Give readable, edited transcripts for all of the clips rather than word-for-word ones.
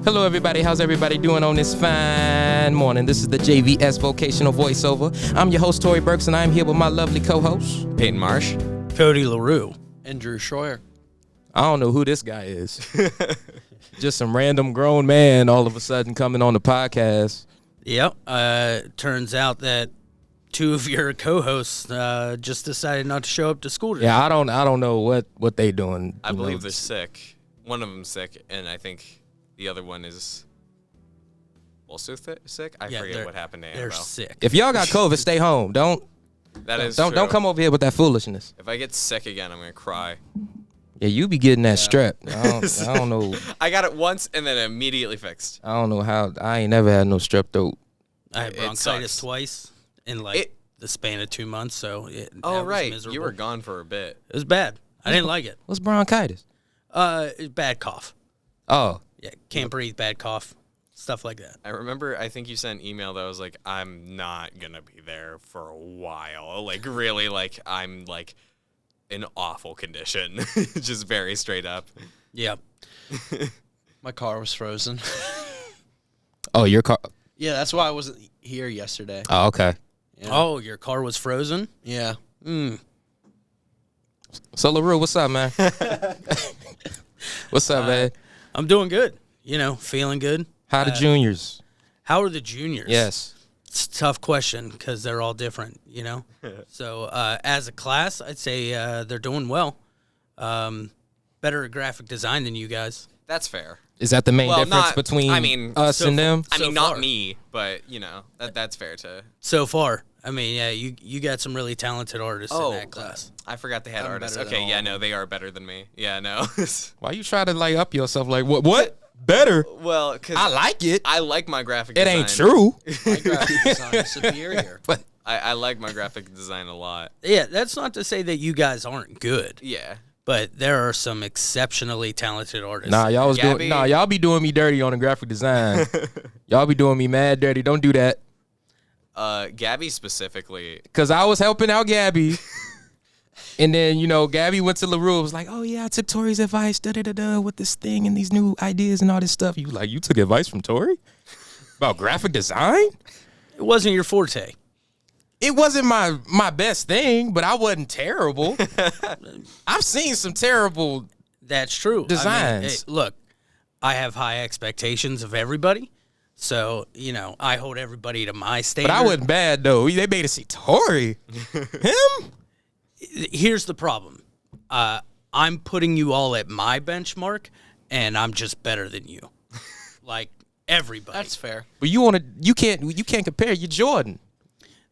Hello, everybody. How's everybody doing on this fine morning? This is the JVS Vocational Voiceover. I'm your host, Torry Burks, and I'm here with my lovely co-host, Peyton Marsh, Cody LaRue, and Drew Schroyer. I don't know who this guy is. Just some random grown man all of a sudden coming on the podcast. Yep. Turns out that two of your co-hosts just decided not to show up to school today. Yeah, I don't know what they doing. I believe they're sick. One of them's sick, and I think the other one is also sick. I forget what happened to Annabelle. They're sick. If y'all got COVID, stay home. Don't come over here with that foolishness. If I get sick again, I'm gonna cry. Yeah, you be getting that strep. I don't know. I got it once and then immediately fixed. I don't know how. I ain't never had no strep throat. I had bronchitis twice in the span of 2 months. So oh right, miserable. you were gone for a bit. It was bad. I didn't like it. What's bronchitis? Bad cough. Oh. Yeah, can't breathe, bad cough, stuff like that. I remember, I think you sent an email that was like, I'm not going to be there for a while. Like, really, like, I'm, like, in awful condition. Just very straight up. Yeah. My car was frozen. Oh, your car? Yeah, that's why I wasn't here yesterday. Oh, okay. Yeah. Oh, your car was frozen? Yeah. So, LaRue, what's up, man? What's up, man? I'm doing good. Feeling good. How the juniors? How are the juniors? Yes. It's a tough question because they're all different, So as a class, I'd say they're doing well. Better at graphic design than you guys. That's fair. Is that the main difference between us and them? I mean, So far. not me, but, that's fair to... So far. I mean, yeah, you got some really talented artists in that class. I forgot they had I'm artists. better than Okay, all yeah, of no, they are better than me. Yeah, no. Why you try to, up yourself? Like, what? Better? Well, because... I like it. I like my graphic It design. ain't true. My graphic design is superior. But I like my graphic design a lot. Yeah, that's not to say that you guys aren't good, Yeah. but there are some exceptionally talented artists. y'all be doing me dirty on the graphic design. Y'all be doing me mad dirty. Don't do that. Gabby specifically. Because I was helping out Gabby. And then, Gabby went to LaRue and was like, oh, yeah, I took Torry's advice, with this thing and these new ideas and all this stuff. You took advice from Torry? About graphic design? It wasn't your forte. It wasn't my best thing, but I wasn't terrible. I've seen some terrible That's true. designs. Look, I have high expectations of everybody. So, I hold everybody to my standard. But I wasn't bad, though. They made us see Torry. Him? Here's the problem. I'm putting you all at my benchmark, and I'm just better than you. Like, everybody. That's fair. But you can't compare. You're Jordan.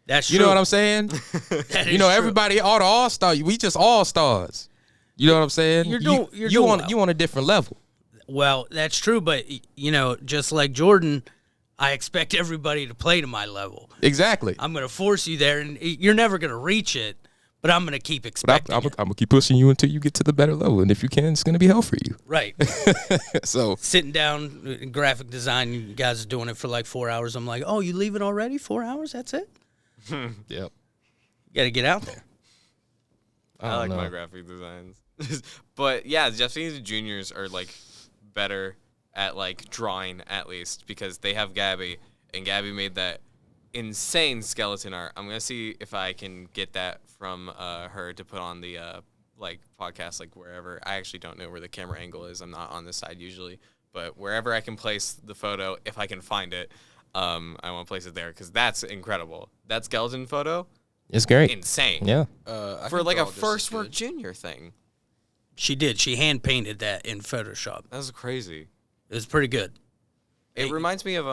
That's true. You know what I'm saying? That is true. Everybody, all the all-stars, we just all-stars. You know what I'm saying? You're doing you well. on a different level. Well, that's true, but, just like Jordan, I expect everybody to play to my level. Exactly. I'm going to force you there, and you're never going to reach it, but I'm going to keep But expecting I'm going to keep pushing you until you get to the better level. And if you can, it's going to be hell for you. Right. So Sitting down in graphic design, you guys are doing it for like 4 hours. I'm like, oh, you leaving already? 4 hours? That's it? yep. You got to get out there. I like my graphic designs. But yeah, Japanese juniors are better at drawing at least because they have Gabby, and Gabby made that insane skeleton art. I'm gonna see if I can get that from her to put on the podcast wherever. I actually don't know where the camera angle is. I'm not on this side usually, but wherever I can place the photo, if I can find it, I want to place it there because that's incredible. That skeleton photo, it's great. insane. Yeah. For a first work junior thing. She did. She hand painted that in Photoshop. That was crazy. It was pretty good. It reminds me of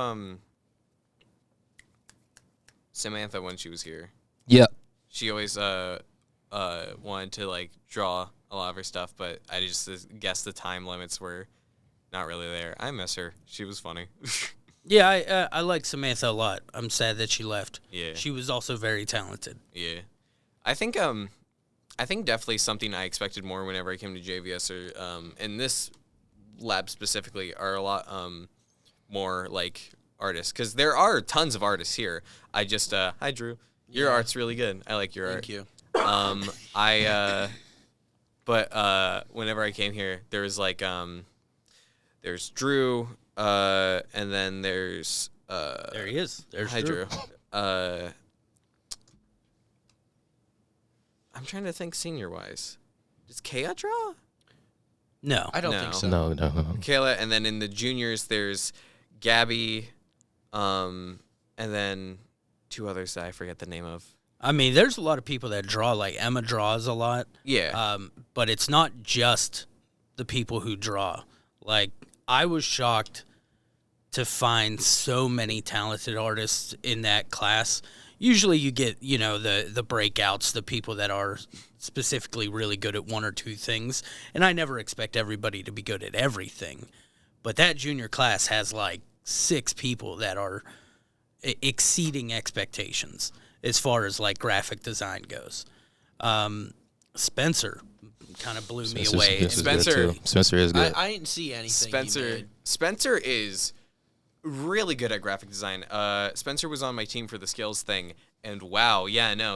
Samantha when she was here. Yep. She always wanted to draw a lot of her stuff, but I just guess the time limits were not really there. I miss her. She was funny. Yeah, I like Samantha a lot. I'm sad that she left. Yeah. She was also very talented. Yeah. I think definitely something I expected more whenever I came to JVS or in this lab specifically are a lot more artists because there are tons of artists here. I just hi Drew, your art's really good. I like your art. Thank you. But whenever I came here, there was there's Drew, And then there's There he is. There's Hydro. Drew. I'm trying to think senior-wise. Does Kaya draw? No. I don't No. think so. No. Kayla, and then in the juniors, there's Gabby, and then 2 others that I forget the name of. I mean, there's a lot of people that draw. Like Emma draws a lot. Yeah. But it's not just the people who draw. Like, I was shocked to find so many talented artists in that class. Usually you get, the breakouts, the people that are specifically really good at 1 or 2 things. And I never expect everybody to be good at everything. But that junior class has like 6 people that are exceeding expectations as far as like graphic design goes. Spencer kind of blew me away. Spencer is good. I didn't see anything. he made. Spencer is really good at graphic design. Spencer was on my team for the skills thing, and wow,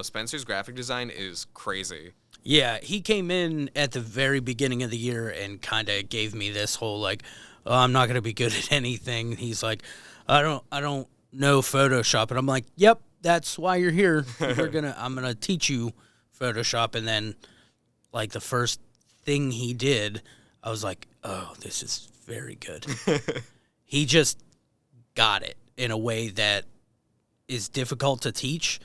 Spencer's graphic design is crazy. Yeah, he came in at the very beginning of the year and kind of gave me this whole like, oh, I'm not going to be good at anything. He's like, I don't know Photoshop, and I'm like, yep, that's why you're here. I'm gonna teach you Photoshop. And then like the first thing he did, I was like, oh, this is very good. He just got it in a way that is difficult to teach.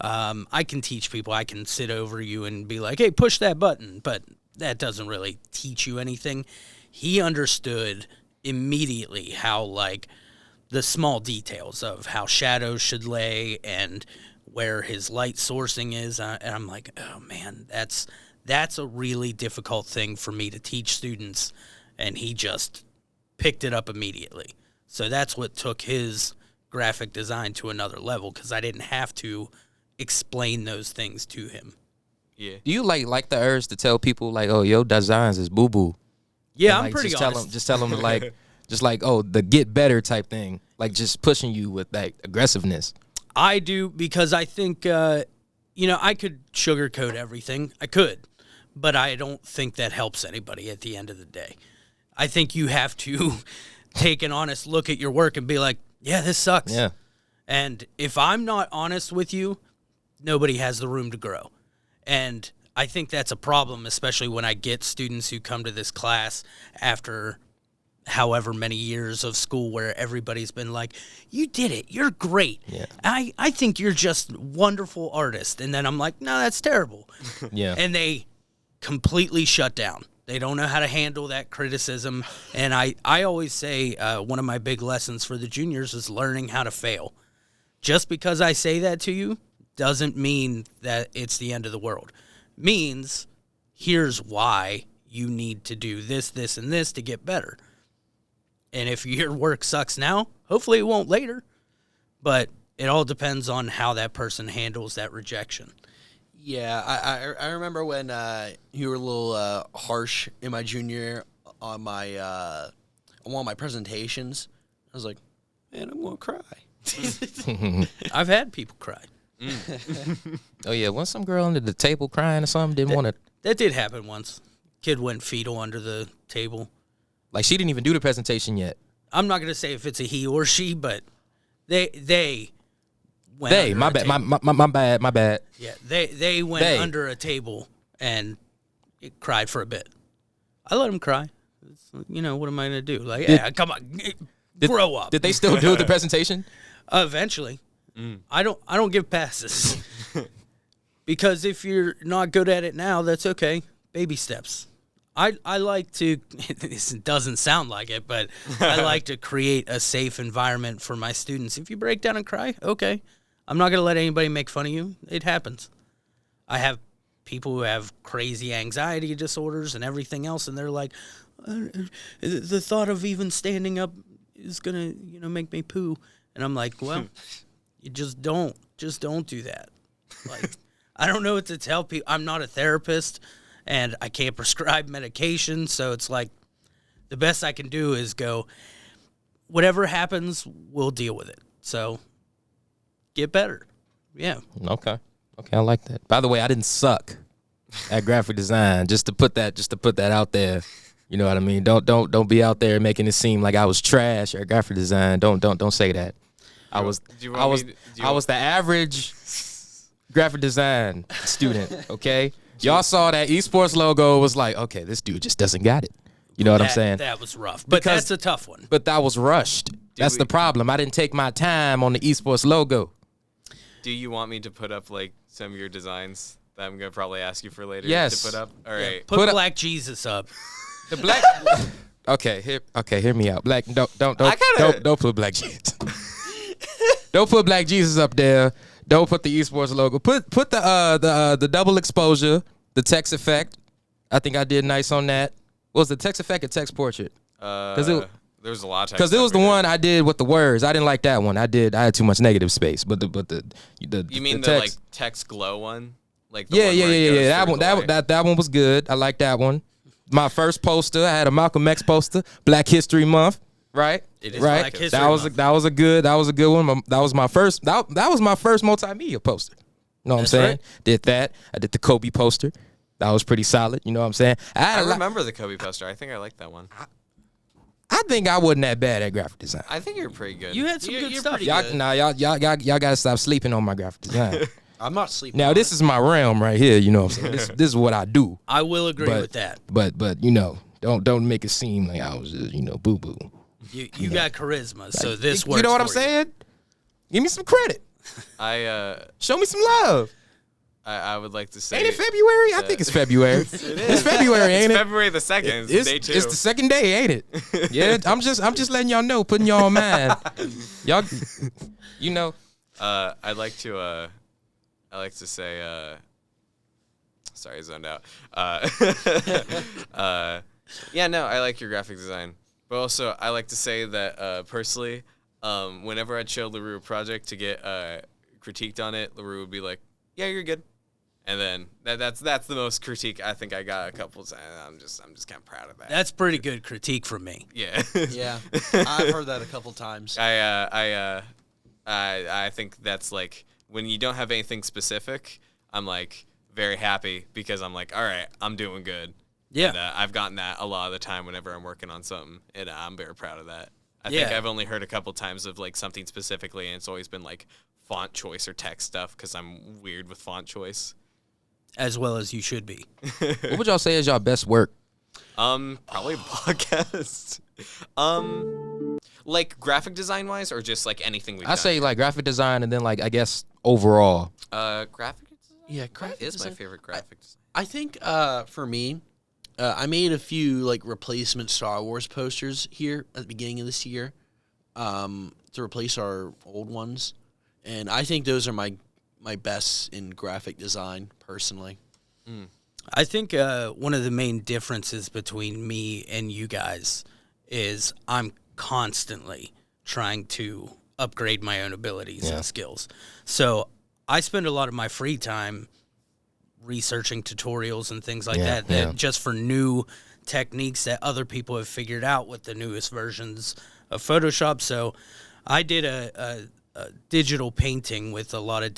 I can teach people. I can sit over you and be like, hey, push that button. But that doesn't really teach you anything. He understood immediately how, like, the small details of how shadows should lay and where his light sourcing is. And I'm like, oh, man, that's a really difficult thing for me to teach students. And he just picked it up immediately. So that's what took his graphic design to another level, because I didn't have to explain those things to him. Yeah. Do you like the urge to tell people like, oh, your designs is boo boo? Yeah, And, I'm pretty just honest. Tell them like, just like, oh, the get better type thing, like just pushing you with like aggressiveness. I do, because I think, I could sugarcoat everything. I could, but I don't think that helps anybody at the end of the day. I think you have to take an honest look at your work and be like, yeah, this sucks. Yeah. And if I'm not honest with you, nobody has the room to grow. And I think that's a problem, especially when I get students who come to this class after however many years of school where everybody's been like, you did it, you're great. Yeah. I think you're just a wonderful artist. And then I'm like, no, that's terrible. Yeah. And they completely shut down. They don't know how to handle that criticism. And I always say one of my big lessons for the juniors is learning how to fail. Just because I say that to you doesn't mean that it's the end of the world. Means here's why you need to do this, this, and this to get better. And if your work sucks now, hopefully it won't later. But it all depends on how that person handles that rejection. Yeah, I remember when you were a little harsh in my junior year on my on one of my presentations. I was like, man, I'm gonna cry. I've had people cry. Oh yeah, wasn't some girl under the table crying or something? Didn't want to. That did happen once. Kid went fetal under the table. Like she didn't even do the presentation yet. I'm not gonna say if it's a he or she, but they went. They, under my a bad, table. my bad. Yeah, they went They. under a table and it cried for a bit. I let them cry. It's, what am I gonna do? Like, yeah, come on, grow up. Did they still do the presentation? Eventually, I don't give passes because if you're not good at it now, that's okay. Baby steps. I like to. This doesn't sound like it, but I like to create a safe environment for my students. If you break down and cry, okay. I'm not gonna let anybody make fun of you. It happens. I have people who have crazy anxiety disorders and everything else, and they're like, the thought of even standing up is gonna, make me poo. And I'm like, well, you just don't do that. Like, I don't know what to tell people. I'm not a therapist, and I can't prescribe medication, so it's like the best I can do is go, whatever happens, we'll deal with it. So get better. Yeah. Okay, I like that. By the way, I didn't suck at graphic design. Just to put that out there. You know what I mean? Don't be out there making it seem like I was trash at graphic design. Don't say that. I was the average graphic design student. Okay, y'all saw that esports logo was like, okay, this dude just doesn't got it. You know what I'm saying? That was rough, but that's a tough one. But that was rushed. That's the problem. I didn't take my time on the esports logo. Do you want me to put up like some of your designs that I'm gonna probably ask you for later Yes. to put up? All right. Yeah, put Black Jesus up. The black. Hear me out. Black. Don't put Black Jesus. Don't put Black Jesus up there. Don't put the esports logo. Put the double exposure, the text effect. I think I did nice on that. What was the text effect or text portrait? There was a lot of text. Because it was the one I did with the words. I didn't like that one. I had too much negative space. But the you mean the the text. like text glow one? Like the Yeah. one where it goes That through one the light? that one was good. I like that one. My first poster, I had a Malcolm X poster, Black History Month. Right. It is right. Black History that was Month. that was a good one. That was my first multimedia poster. You know what I'm saying? right. Did that. I did the Kobe poster. That was pretty solid. You know what I'm saying? I remember the Kobe poster. I think I like that one. I think I wasn't that bad at graphic design. I think you're pretty good. You had some good stuff. Y'all gotta stop sleeping on my graphic design. I'm not sleeping. Now this is my realm right here. You know what I'm saying? This is what I do. I will agree with that. But you know, don't make it seem like I was just boo boo. You got charisma, so this works. You know what I'm for saying? Give me some credit. Show me some love. I would like to say. Ain't it February? I think it's February. It's February, ain't it? February the 2nd. It's day 2. It's the second day, ain't it? Yeah, I'm just letting y'all know, putting y'all in mind. Y'all, you know. I like to say. Sorry, I zoned out. Yeah, no, I like your graphic design, but also I like to say that personally, whenever I'd show LaRue a project to get critiqued on it, LaRue would be like, "Yeah, you're good." And then that's the most critique I think I got a couple times. I'm just kind of proud of that. That's pretty good critique from me. Yeah. Yeah, I've heard that a couple times. I think that's like when you don't have anything specific, I'm like very happy because I'm like, all right, I'm doing good. Yeah. And, I've gotten that a lot of the time whenever I'm working on something, and I'm very proud of that. I Yeah. think I've only heard a couple times of like something specifically, and it's always been like font choice or text stuff because I'm weird with font choice. As well as you should be. What would y'all say is y'all best work? Probably podcast. Like graphic design wise, or just like anything we've I done? say like graphic design, and then like I guess overall. Graphic design. Yeah, graphic That is design. my favorite graphic design. I think for me, I made a few like replacement Star Wars posters here at the beginning of this year to replace our old ones, and I think those are my best in graphic design personally. I think one of the main differences between me and you guys is I'm constantly trying to upgrade my own abilities and skills. So I spend a lot of my free time researching tutorials and things like that just for new techniques that other people have figured out with the newest versions of Photoshop. So I did a digital painting with a lot of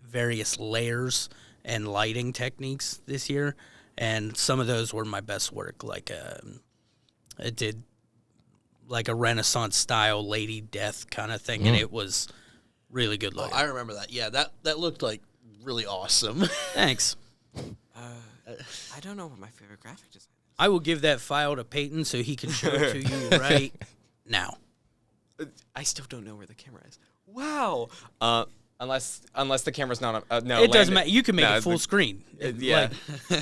various layers and lighting techniques this year, and some of those were my best work. Like I did like a Renaissance style Lady Death kind of thing, and it was really good looking. I remember that. Yeah, that looked like really awesome. Thanks. I don't know what my favorite graphic design is. I will give that file to Peyton so he can show it to you right now. I still don't know where the camera is. Wow. Unless the camera's not on. No, It doesn't matter. You can make it full screen. yeah.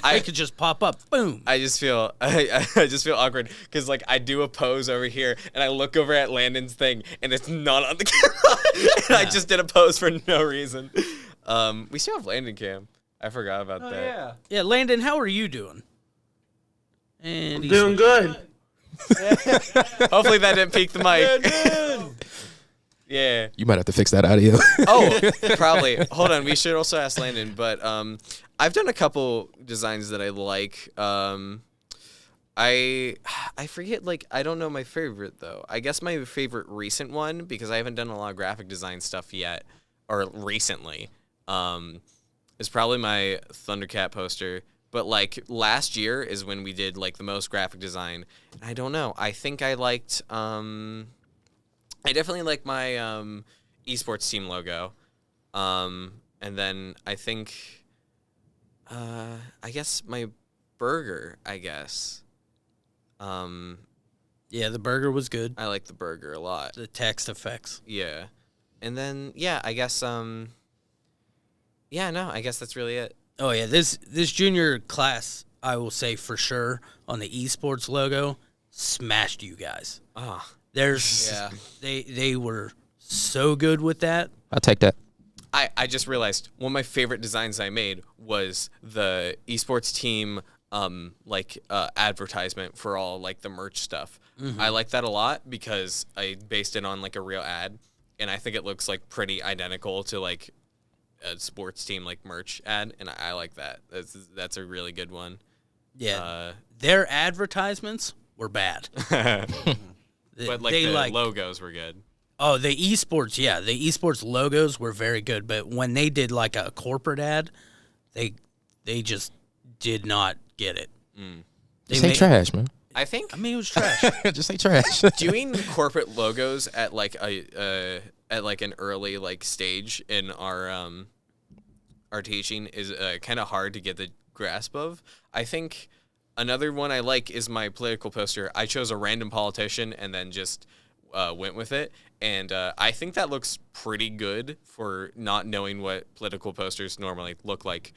I could just pop up. Boom. I just feel awkward because like I do a pose over here and I look over at Landon's thing and it's not on the camera and I just did a pose for no reason. We still have Landon cam. I forgot about that. Yeah, Landon, how are you doing? And he's Doing good. Hopefully that didn't peak the mic. Yeah. You might have to fix that audio. Oh, probably. Hold on. We should also ask Landon. But I've done a couple designs that I like. I forget. Like I don't know my favorite though. I guess my favorite recent one, because I haven't done a lot of graphic design stuff yet or recently, is probably my Thundercat poster But like last year is when we did like the most graphic design. And I don't know. I think I liked. I definitely like my esports team logo. And then I think. I guess my burger. I guess. Yeah, the burger was good. I like the burger a lot. The text effects. Yeah, and then yeah, I guess. Yeah, no, I guess that's really it. Oh yeah, this junior class, I will say for sure on the esports logo, smashed you guys. Ah, They were so good with that. I'll take that. I just realized one of my favorite designs I made was the esports team advertisement for all like the merch stuff. Mm-hmm. I like that a lot because I based it on like a real ad, and I think it looks like pretty identical to like a sports team like merch ad, and I like that. That's a really good one. Yeah, their advertisements were bad, but like the logos were good. Oh, the esports logos were very good, but when they did like a corporate ad, they just did not get it. Just say trash, man. I mean, it was trash. Just say trash. Doing corporate logos at like an early like stage in our teaching is kind of hard to get the grasp of. I think another one I like is my political poster. I chose a random politician and then just went with it, and I think that looks pretty good for not knowing what political posters normally look like.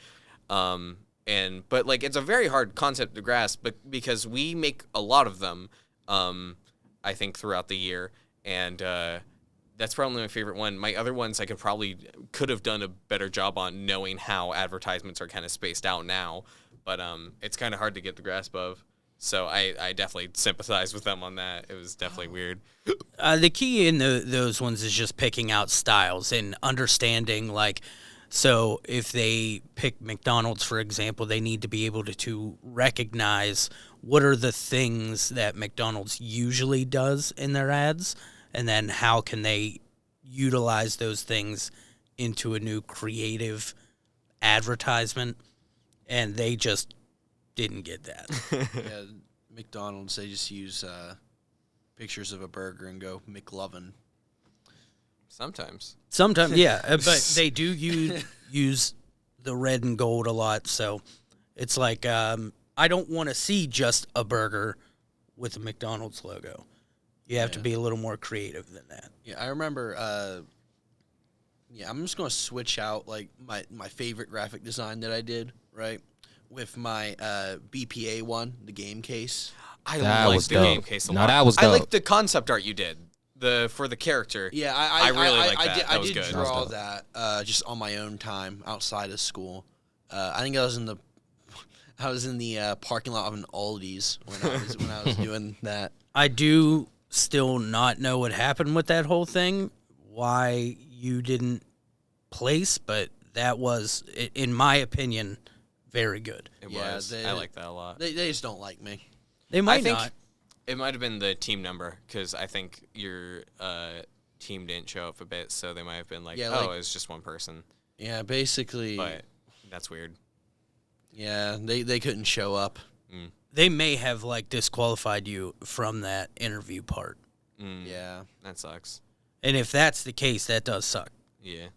But like it's a very hard concept to grasp, but because we make a lot of them, I think throughout the year, and that's probably my favorite one. My other ones I could have done a better job on knowing how advertisements are kind of spaced out now, but it's kind of hard to get the grasp of. So I definitely sympathize with them on that. It was definitely weird. The key in those ones is just picking out styles and understanding, like, so if they pick McDonald's, for example, they need to be able to recognize what are the things that McDonald's usually does in their ads, and then how can they utilize those things into a new creative advertisement, and they just didn't get that. Yeah, McDonald's, they just use pictures of a burger and go McLovin. Sometimes, yeah, but they do use the red and gold a lot, so it's like I don't want to see just a burger with a McDonald's logo. You have to be a little more creative than that. Yeah, I remember. I'm just gonna switch out like my favorite graphic design that I did, right? With my BPA one, the game case. I like the game case a lot. That was dope. I like the concept art you did for the character. Yeah, I really like that. I did draw that just on my own time outside of school. I think I was in the parking lot of an Aldi's when I was doing that. I do still not know what happened with that whole thing, why you didn't place, but that was, in my opinion, very good. It was. I like that a lot. They just don't like me. They might not. It might have been the team number, because I think your team didn't show up a bit, so they might have been like, it's just one person. Yeah, basically. But that's weird. Yeah, they couldn't show up. They may have like disqualified you from that interview part. Yeah, that sucks. And if that's the case, that does suck. Yeah,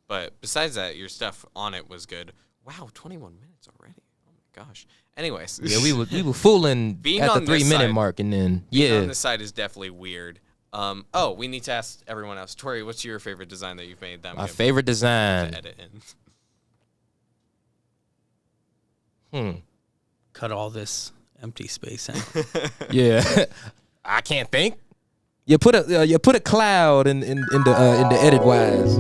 but besides that, your stuff on it was good. Wow, 21 minutes already. Oh my gosh. Anyways, yeah, we were fooling being at the on 3 minute side, mark, and then being on this side is definitely weird. We need to ask everyone else. Torry, what's your favorite design that you've made? My favorite design. To edit in. Cut all this empty space out. Yeah, I can't think. You put a cloud in the edit wise.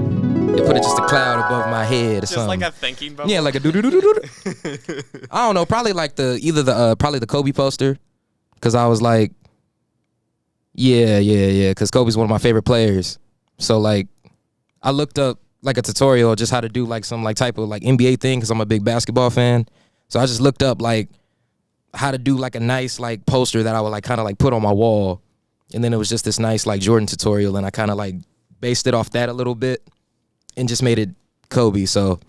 You put it just a cloud above my head or just something. Like a thinking bubble. Yeah, like a do. I don't know. Probably like probably the Kobe poster, because I was like, yeah. Because Kobe's one of my favorite players. So like, I looked up like a tutorial just how to do like some like type of like NBA thing, because I'm a big basketball fan. So I just looked up like how to do like a nice like poster that I would like kind of like put on my wall. And then it was just this nice like Jordan tutorial, and I kind of like based it off that a little bit and just made it Kobe. So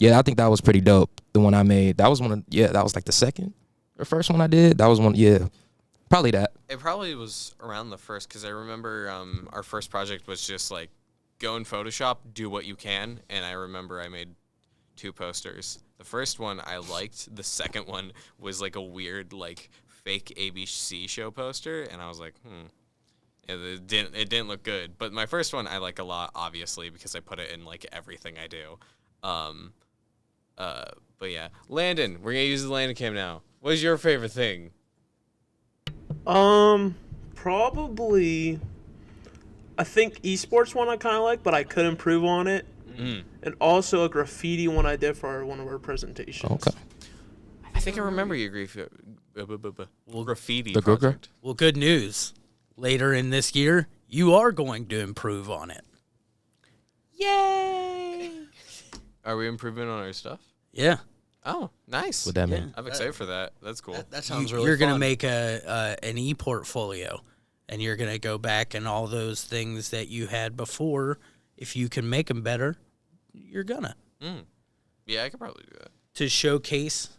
Yeah, I think that was pretty dope. The one I made. That was that was like the second or first one I did. That was one, probably that. It probably was around the first, because I remember our first project was just like, go in Photoshop, do what you can, and I remember I made 2 posters. The first one I liked. The second one was like a weird, like, fake ABC show poster, and I was like, It didn't look good. But my first one I like a lot, obviously, because I put it in like everything I do. But yeah, Landon, we're gonna use the Landon cam now. What is your favorite thing? Probably. I think esports one I kind of like, but I could improve on it. And also a graffiti one I did for one of our presentations. Okay. I think I remember your graffiti The project. Well, good news. Later in this year, you are going to improve on it. Yay! Are we improving on our stuff? Yeah. Oh, nice. What that mean? I'm excited for that. That's cool. That sounds really You're fun. going to make an e-portfolio, and you're going to go back and all those things that you had before, if you can make them better, you're going to. Yeah, I could probably do that. To showcase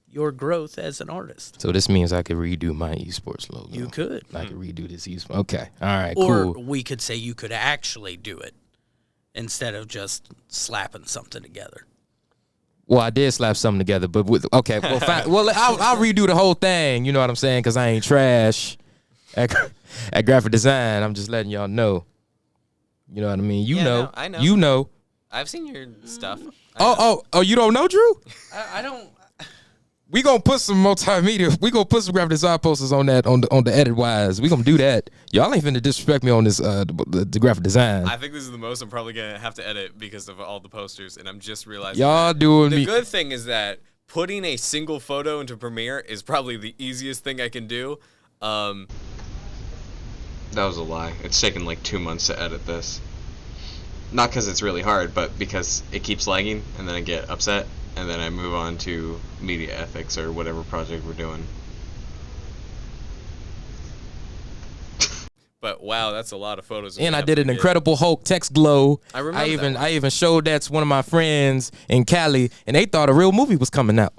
your growth as an artist. So this means I could redo my esports logo. You could. I could redo this esports. Okay. All right, Or cool. we could say you could actually do it instead of just slapping something together. Well, I did slap something together, but okay. Well, fine. Well, I'll redo the whole thing. You know what I'm saying? Because I ain't trash at graphic design. I'm just letting y'all know. You know what I mean? You Yeah, know. no, I know. You know. I've seen your stuff. Oh, you don't know, Drew? I don't. We gonna put some multimedia. We gonna put some graphic design posters on that on the edit wise. We gonna do that. Y'all ain't finna disrespect me on this the graphic design. I think this is the most I'm probably gonna have to edit because of all the posters, and I'm just realizing Y'all that. doing The me. good thing is that putting a single photo into Premiere is probably the easiest thing I can do. That was a lie. It's taken like 2 months to edit this. Not because it's really hard, but because it keeps lagging, and then I get upset, and then I move on to media ethics or whatever project we're doing. But wow, that's a lot of photos. And I did an Incredible Hulk text glow. I remember that. I even showed that to one of my friends in Cali, and they thought a real movie was coming out.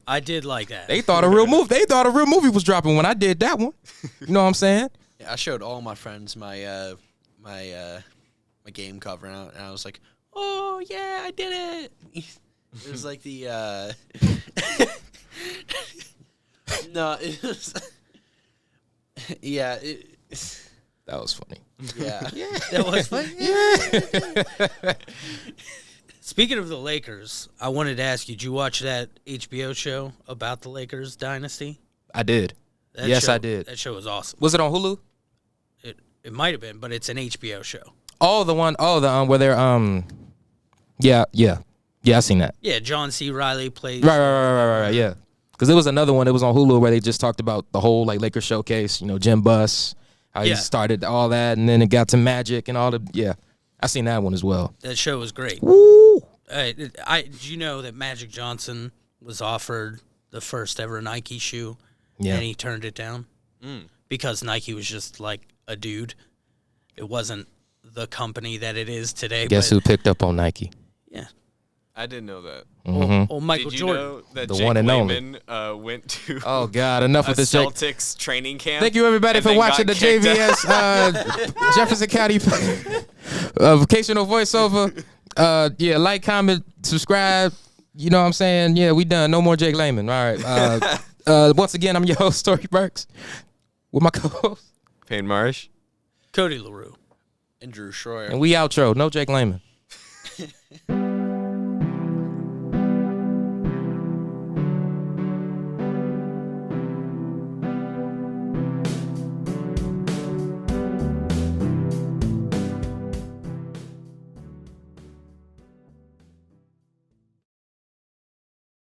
I did like that. They thought a real movie. They thought a real movie was dropping when I did that one. You know what I'm saying? Yeah, I showed all my friends my my game cover, and I was like, "Oh yeah, I did it!" It was like the no, it was yeah, That was funny. yeah. That was fun. Speaking of the Lakers, I wanted to ask you, did you watch that HBO show about the Lakers dynasty? I did. That Yes, show, I did. That show was awesome. Was it on Hulu? It might have been, but it's an HBO show. Oh, the one. Oh, the where they're Yeah, I seen that. Yeah, John C. Reilly plays. Right. Yeah, because there was another one. It was on Hulu where they just talked about the whole like Lakers showcase. You know, Jim Buss, how he started all that, and then it got to Magic and all the. Yeah, I seen that one as well. That show was great. Woo! Did you know that Magic Johnson was offered the first ever Nike shoe, Yeah. and he turned it down because Nike was just like a dude. It wasn't the company that it is today. Guess who picked up on Nike? Yeah. I didn't know that. Oh, Michael Did you Jordan. know that The Jake one and only. Layman went to Oh God, enough a with this. Jake. Celtics training camp? Thank you everybody and for then watching the got kicked JVS Jefferson County Vocational Voiceover. Yeah, like, comment, subscribe. You know what I'm saying? Yeah, we done. No more Jake Layman. All right. Once again, I'm your host, Torry Burks, with my co-host. Peyton Marsh. Cody LaRue. And Drew Schroyer. And we outro. No Jake Layman.